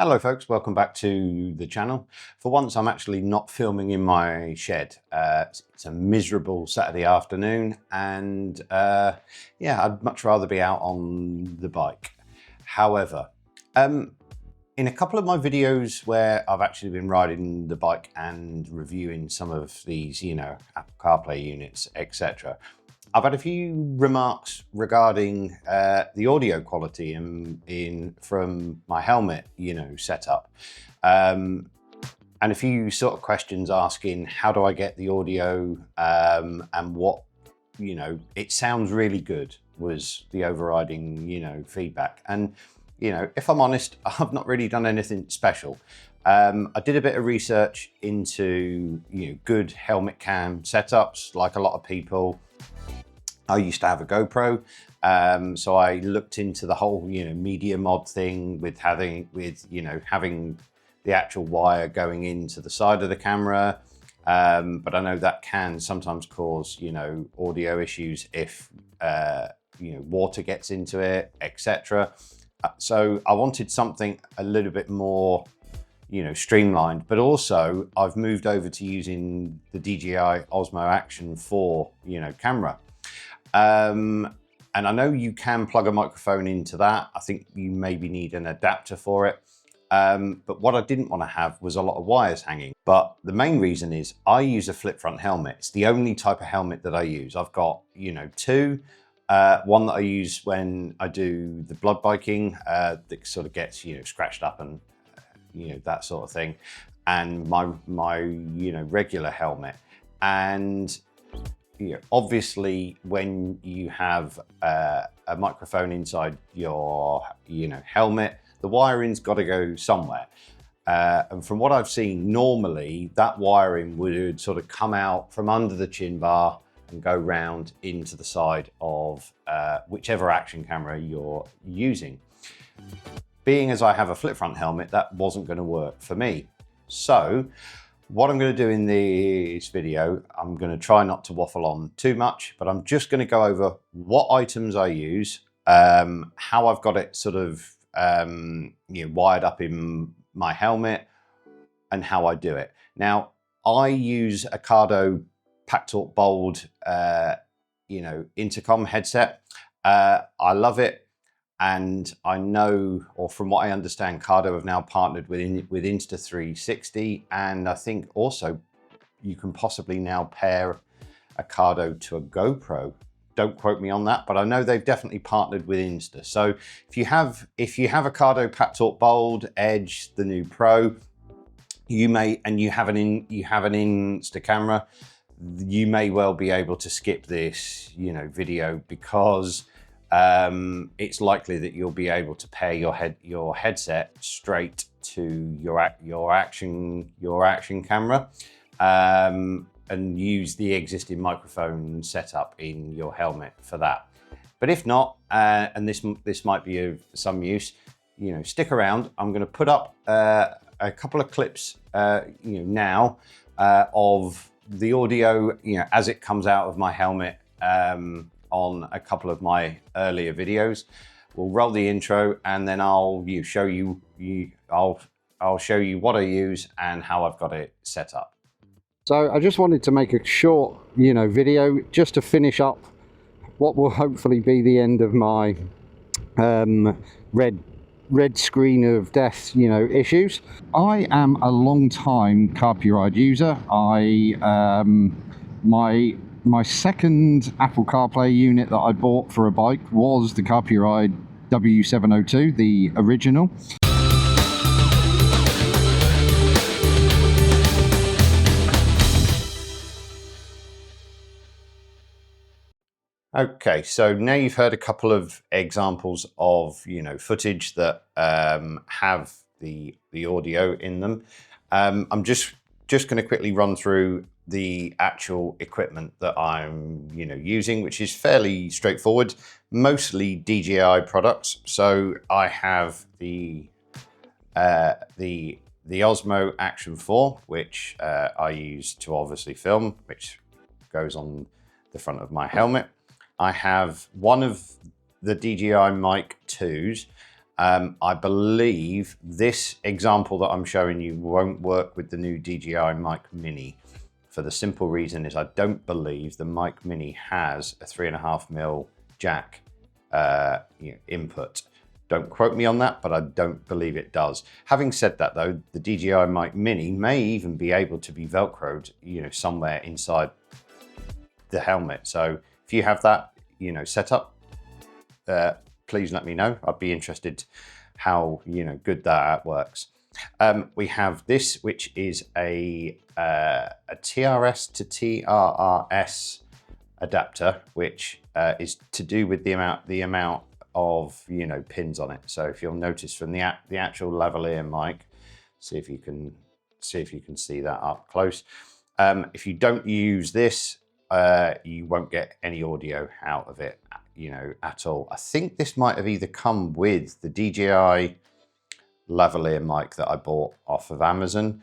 Hello folks, welcome back to the channel. For once I'm actually not filming in my shed. It's a miserable Saturday afternoon and yeah, I'd much rather be out on the bike. However, in a couple of my videos where I've actually been riding the bike and reviewing some of these, Apple CarPlay units, etc., I've had a few remarks regarding the audio quality from my helmet, setup, and a few sort of questions asking how do I get the audio and what, it sounds really good was the overriding, feedback. And, if I'm honest, I've not really done anything special. I did a bit of research into, good helmet cam setups, like a lot of people. I used to have a GoPro, so I looked into the whole, media mod thing with having the actual wire going into the side of the camera. But I know that can sometimes cause, audio issues if, water gets into it, etc. So I wanted something a little bit more, streamlined, but also I've moved over to using the DJI Osmo Action 4, camera. And I know you can plug a microphone into that. I think you maybe need an adapter for it. But what I didn't want to have was a lot of wires hanging. But the main reason is I use a flip front helmet. It's the only type of helmet that I use. I've got, two. One that I use when I do the blood biking that sort of gets, scratched up and, that sort of thing. And my regular helmet. And obviously, when you have a microphone inside your, helmet, the wiring's got to go somewhere. And from what I've seen, normally that wiring would sort of come out from under the chin bar and go round into the side of whichever action camera you're using. Being as I have a flip front helmet, that wasn't going to work for me. So what I'm going to do in this video, I'm going to try not to waffle on too much, but I'm just going to go over what items I use, how I've got it sort of wired up in my helmet, and how I do it. Now, I use a Cardo Packtalk Bold, intercom headset. I love it. And I know, or from what I understand, Cardo have now partnered with Insta360, and I think also you can possibly now pair a Cardo to a GoPro. Don't quote me on that, but I know they've definitely partnered with Insta. So if you have a Cardo Packtalk Bold, Edge, the new Pro, you may, and you have an Insta camera, you may well be able to skip this, video, because it's likely that you'll be able to pair your headset straight to your action camera, and use the existing microphone setup in your helmet for that. But if not, and this might be of some use, stick around. I'm going to put up a couple of clips, now of the audio, as it comes out of my helmet. On a couple of my earlier videos. We'll roll the intro and then I'll show you what I use and how I've got it set up. So I just wanted to make a short, video just to finish up what will hopefully be the end of my red screen of death, issues. I am a long time CarPlay user. My second Apple CarPlay unit that I bought for a bike was the CarPlay W702, the original. Okay, so now you've heard a couple of examples of footage that have the audio in them. I'm just going to quickly run through the actual equipment that I'm using, which is fairly straightforward, mostly DJI products. So I have the Osmo Action 4, which I use to obviously film, which goes on the front of my helmet. I have one of the DJI Mic 2s, I believe this example that I'm showing you won't work with the new DJI Mic Mini, for the simple reason is I don't believe the Mic Mini has a 3.5mm jack input. Don't quote me on that, but I don't believe it does. Having said that though, the DJI Mic Mini may even be able to be Velcroed, somewhere inside the helmet. So if you have that, set up, please let me know. I'd be interested how, good that works. We have this, which is a TRS to TRRS adapter, which is to do with the amount of pins on it. So if you'll notice from the actual lavalier mic, see if you can see that up close. If you don't use this, you won't get any audio out of it, at all. I think this might have either come with the DJI lavalier mic that I bought off of Amazon,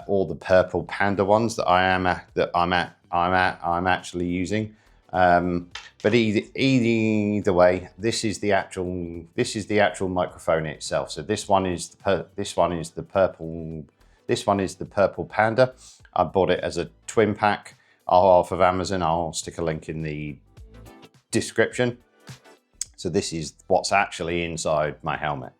or the purple Panda ones that I'm actually using. But either way, this is the actual microphone itself. So this one is the purple Panda. I bought it as a twin pack off of Amazon. I'll stick a link in the description. So this is what's actually inside my helmet.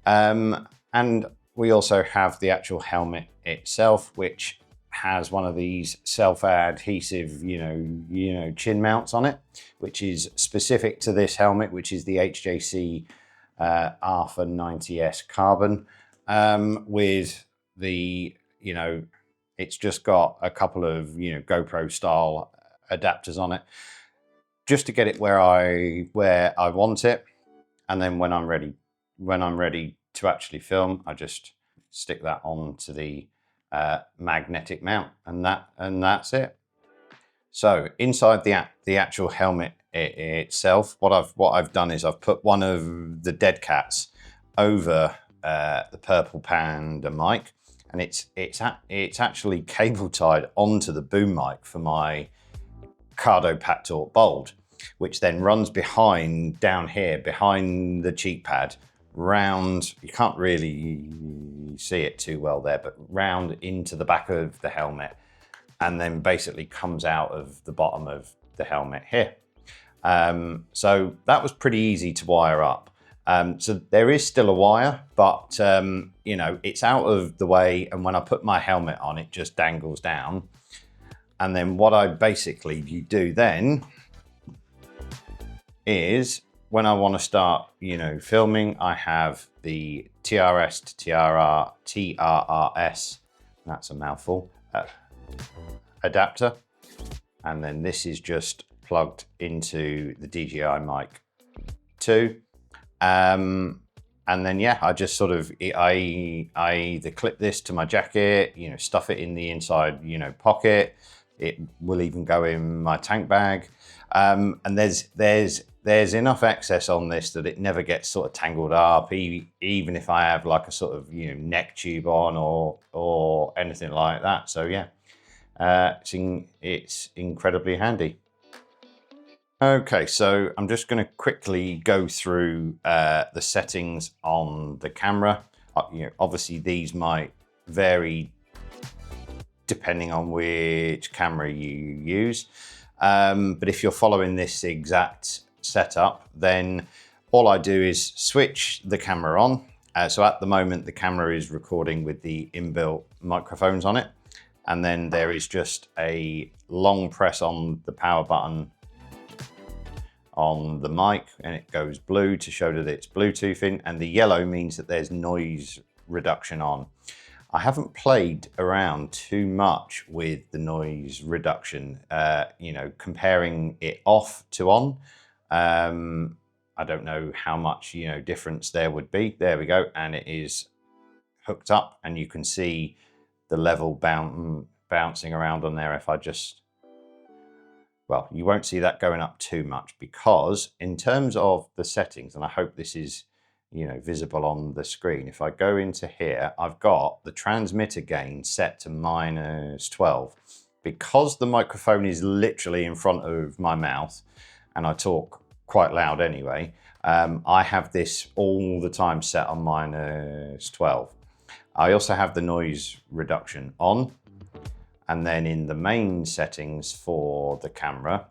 And we also have the actual helmet itself, which has one of these self-adhesive, chin mounts on it, which is specific to this helmet, which is the HJC Alpha 90S carbon, with the, it's just got a couple of, GoPro style adapters on it, just to get it where I want it. And then when I'm ready to actually film, I just stick that onto the magnetic mount, and that's it. So inside the actual helmet itself, what I've done is I've put one of the dead cats over the purple Panda mic, and it's actually cable tied onto the boom mic for my Cardo Pactor Bold, which then runs down here behind the cheek pad, round, you can't really see it too well there, but round into the back of the helmet, and then basically comes out of the bottom of the helmet here. So that was pretty easy to wire up. So there is still a wire, but it's out of the way, and when I put my helmet on, it just dangles down. And then what I basically do then is, when I want to start, filming, I have the TRS to TRRS, that's a mouthful, adapter. And then this is just plugged into the DJI Mic 2. And then, yeah, I just sort of, I either clip this to my jacket, stuff it in the inside, pocket. It will even go in my tank bag. And there's enough excess on this that it never gets sort of tangled up, even if I have like a sort of neck tube on or anything like that. So yeah, it's incredibly handy. Okay, so I'm just going to quickly go through the settings on the camera. Obviously these might vary depending on which camera you use, but if you're following this exact setup, then all I do is switch the camera on. So at the moment the camera is recording with the inbuilt microphones on it, and then there is just a long press on the power button on the mic, and it goes blue to show that it's Bluetoothing, and the yellow means that there's noise reduction on. I haven't played around too much with the noise reduction, comparing it off to on. I don't know how much, difference there would be. There we go. And it is hooked up, and you can see the level bouncing around on there. If I just, well, you won't see that going up too much, because in terms of the settings, and I hope this is, visible on the screen. If I go into here, I've got the transmitter gain set to -12. Because the microphone is literally in front of my mouth, and I talk quite loud anyway, I have this all the time set on -12. I also have the noise reduction on, and then in the main settings for the camera,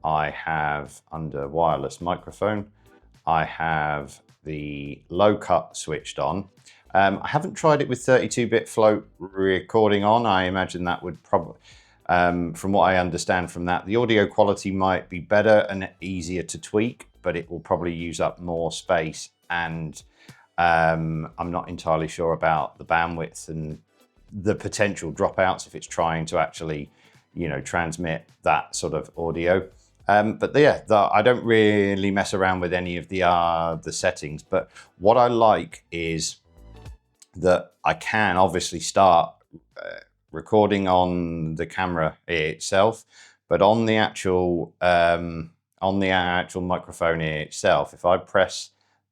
I have under wireless microphone, I have the low cut switched on. I haven't tried it with 32-bit float recording on. I imagine that would probably, from what I understand from that, the audio quality might be better and easier to tweak, but it will probably use up more space, and I'm not entirely sure about the bandwidth and the potential dropouts if it's trying to actually, you know, transmit that sort of audio. But yeah, I don't really mess around with any of the settings. But what I like is that I can obviously start recording on the camera itself, but on the actual microphone itself, if I press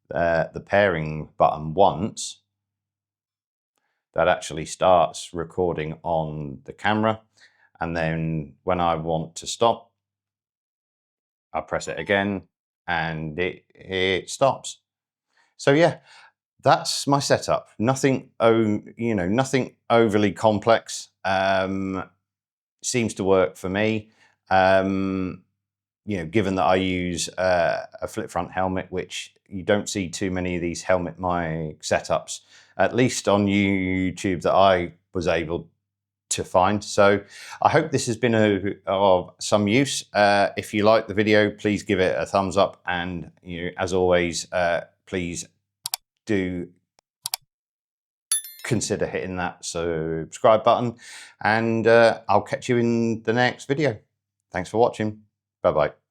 the pairing button once, that actually starts recording on the camera, and then when I want to stop, I press it again and it stops. So yeah, that's my setup. Nothing, nothing overly complex. Seems to work for me. Given that I use a flip front helmet, which you don't see too many of these helmet mic setups, at least on YouTube, that I was able to find. So I hope this has been of some use. If you like the video, please give it a thumbs up, and as always, please do consider hitting that subscribe button, and I'll catch you in the next video. Thanks for watching. Bye bye.